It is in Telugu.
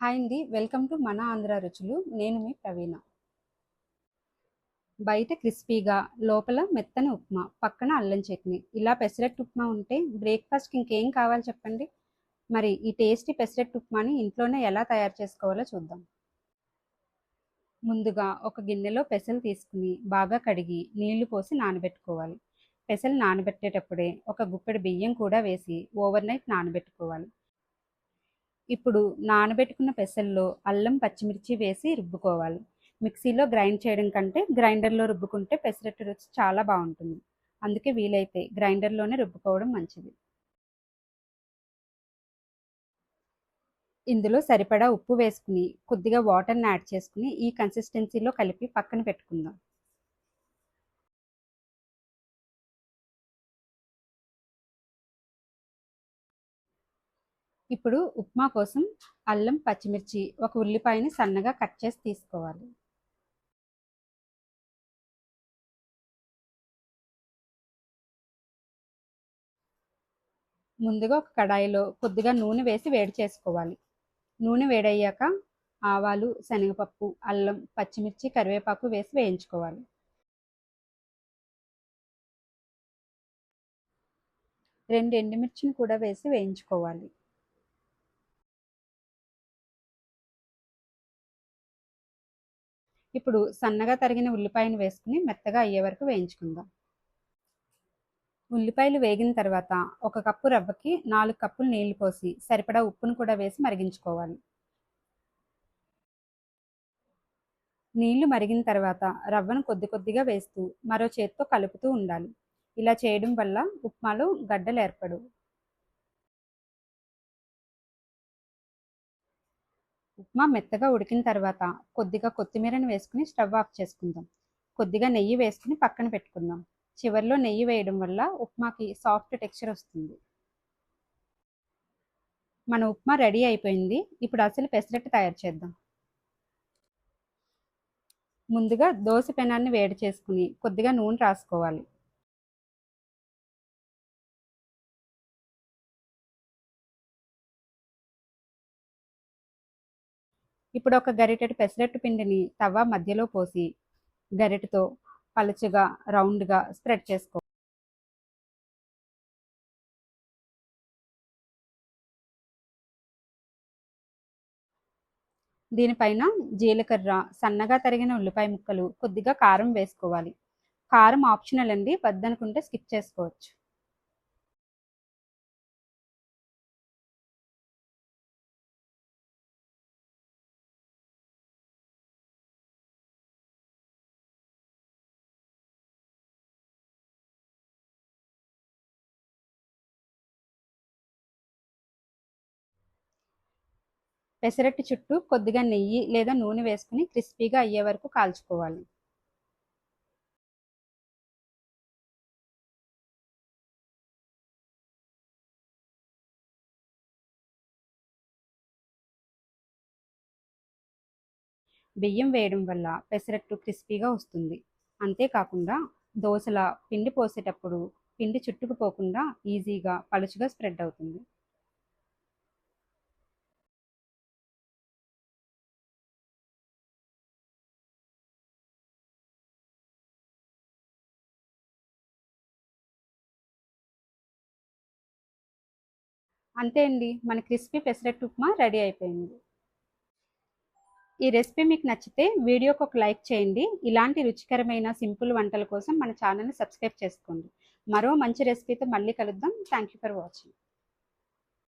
హాయ్ అండి. వెల్కమ్ టు మన ఆంధ్ర రుచులు. నేను మీ ప్రవీణ. బయట క్రిస్పీగా, లోపల మెత్తని ఉప్మా, పక్కన అల్లం చట్నీ. ఇలా పెసరట్టు ఉప్మా ఉంటే బ్రేక్‌ఫాస్ట్‌కి ఇంకేం కావాలి చెప్పండి? మరి ఈ టేస్టీ పెసరట్టు ఉప్మాని ఇంట్లోనే ఎలా తయారు చేసుకోవాలో చూద్దాం. ముందుగా ఒక గిన్నెలో పెసలు తీసుకుని బాగా కడిగి నీళ్లు పోసి నానబెట్టుకోవాలి. పెసలు నానబెట్టేటప్పుడే ఒక గుప్పెడు బియ్యం కూడా వేసి ఓవర్‌నైట్ నానబెట్టుకోవాలి. ఇప్పుడు నానబెట్టుకున్న పెసల్లో అల్లం, పచ్చిమిర్చి వేసి రుబ్బుకోవాలి. మిక్సీలో గ్రైండ్ చేయడం కంటే గ్రైండర్‌లో రుబ్బుకుంటే పెసరట్టు రుచి చాలా బావుంటుంది. అందుకే వీలైతే గ్రైండర్‌లోనే రుబ్బుకోవడం మంచిది. ఇందులో సరిపడా ఉప్పు వేసుకుని, కొద్దిగా వాటర్‌ని యాడ్ చేసుకుని ఈ కన్సిస్టెన్సీలో కలిపి పక్కన పెట్టుకుందాం. ఇప్పుడు ఉప్మా కోసం అల్లం, పచ్చిమిర్చి, ఒక ఉల్లిపాయని సన్నగా కట్ చేసి తీసుకోవాలి. ముందుగా ఒక కడాయిలో కొద్దిగా నూనె వేసి వేడి చేసుకోవాలి. నూనె వేడయ్యాక ఆవాలు, శనగపప్పు, అల్లం, పచ్చిమిర్చి, కరివేపాకు వేసి వేయించుకోవాలి. 2 ఎండుమిర్చిని కూడా వేసి వేయించుకోవాలి. ఇప్పుడు సన్నగా తరిగిన ఉల్లిపాయను వేసుకుని మెత్తగా అయ్యే వరకు వేయించుకుందాం. ఉల్లిపాయలు వేగిన తర్వాత ఒక కప్పు రవ్వకి 4 కప్పులు నీళ్లు పోసి సరిపడా ఉప్పును కూడా వేసి మరిగించుకోవాలి. నీళ్లు మరిగిన తర్వాత రవ్వను కొద్ది కొద్దిగా వేస్తూ మరో చేత్తో కలుపుతూ ఉండాలి. ఇలా చేయడం వల్ల ఉప్మాలో గడ్డలు ఏర్పడవు. ఉప్మా మెత్తగా ఉడికిన తర్వాత కొద్దిగా కొత్తిమీరని వేసుకుని స్టవ్ ఆఫ్ చేసుకుందాం. కొద్దిగా నెయ్యి వేసుకుని పక్కన పెట్టుకుందాం. చివరిలో నెయ్యి వేయడం వల్ల ఉప్మాకి సాఫ్ట్ టెక్స్చర్ వస్తుంది. మన ఉప్మా రెడీ అయిపోయింది. ఇప్పుడు అసలు పెసరట్టు తయారు చేద్దాం. ముందుగా దోస పెనాన్ని వేడి చేసుకుని కొద్దిగా నూనె రాసుకోవాలి. ఇప్పుడు ఒక గరిటెడు పెసరట్టు పిండిని తవ్వ మధ్యలో పోసి గరిటెతో పలుచగా రౌండ్గా స్ప్రెడ్ చేసుకో. దీనిపైన జీలకర్ర, సన్నగా తరిగిన ఉల్లిపాయ ముక్కలు, కొద్దిగా కారం వేసుకోవాలి. కారం ఆప్షనల్ అండి, వద్దనుకుంటే స్కిప్ చేసుకోవచ్చు. పెసరట్టు చుట్టూ కొద్దిగా నెయ్యి లేదా నూనె వేసుకుని క్రిస్పీగా అయ్యే వరకు కాల్చుకోవాలి. బియ్యం వేయడం వల్ల పెసరట్టు క్రిస్పీగా వస్తుంది. అంతేకాకుండా దోశల పిండి పోసేటప్పుడు పిండి చుట్టుకుపోకుండా ఈజీగా పలుచగా స్ప్రెడ్ అవుతుంది. అంతే అండి, మన క్రిస్పీ పెసరట్టు ఉప్మా రెడీ అయిపోయింది. ఈ రెసిపీ మీకు నచ్చితే వీడియోకి ఒక లైక్ చేయండి. ఇలాంటి రుచికరమైన సింపుల్ వంటల కోసం మన ఛానల్ని సబ్స్క్రైబ్ చేసుకోండి. మరో మంచి రెసిపీతో మళ్ళీ కలుద్దాం. Thank you for watching.